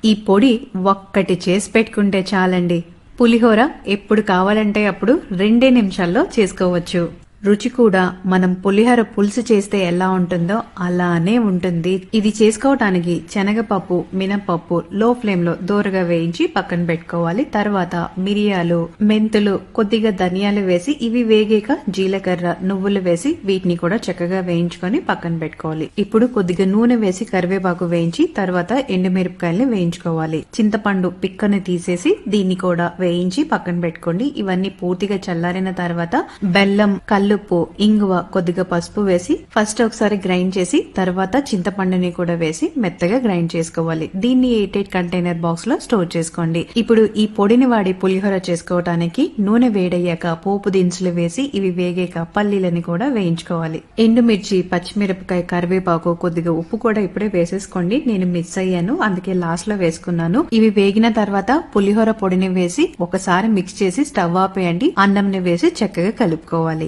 ఈ పొడి ఒక్కటి చేసి పెట్టుకుంటే చాలండి. పులిహోర ఎప్పుడు కావాలంటే అప్పుడు 2 నిమిషాల్లో చేసుకోవచ్చు. రుచి కూడా మనం పులిహోర పులుసు చేస్తే ఎలా ఉంటుందో అలానే ఉంటుంది. ఇది చేసుకోవటానికి శనగపప్పు, మినపప్పు లో ఫ్లేమ్ లో దోరగా వేయించి పక్కన పెట్టుకోవాలి. తర్వాత మిరియాలు, మెంతులు, కొద్దిగా ధనియాలు వేసి ఇవి వేగాక జీలకర్ర, నువ్వులు వేసి వీటిని కూడా చక్కగా వేయించుకొని పక్కన పెట్టుకోవాలి. ఇప్పుడు కొద్దిగా నూనె వేసి కరివేపాకు వేయించి తర్వాత ఎండుమిరపకాయల్ని వేయించుకోవాలి. చింతపండు పిక్కని తీసేసి దీన్ని కూడా వేయించి పక్కన పెట్టుకోండి. ఇవన్నీ పూర్తిగా చల్లారిన తర్వాత బెల్లం, కల్లుప్పు, ఇంగువ, కొద్దిగా పసుపు వేసి ఫస్ట్ ఒకసారి గ్రైండ్ చేసి తర్వాత చింతపండుని కూడా వేసి మెత్తగా గ్రైండ్ చేసుకోవాలి. దీన్ని ఎయిటెడ్ కంటైనర్ బాక్స్ లో స్టోర్ చేసుకోండి. ఇప్పుడు ఈ పొడిని వాడి పులిహోర చేసుకోవటానికి నూనె వేడయ్యాక పోపు దినుసులు వేసి ఇవి వేగాక పల్లీలని కూడా వేయించుకోవాలి. ఎండుమిర్చి, పచ్చిమిరపకాయ, కరివేపాకు, కొద్దిగా ఉప్పు కూడా ఇప్పుడే వేసేసుకోండి. నేను మిస్ అయ్యాను, అందుకే లాస్ట్ లో వేసుకున్నాను. ఇవి వేగిన తర్వాత పులిహోర పొడిని వేసి ఒకసారి మిక్స్ చేసి స్టవ్ ఆపేయండి. అన్నంని వేసి చక్కగా కలుపుకోవాలి.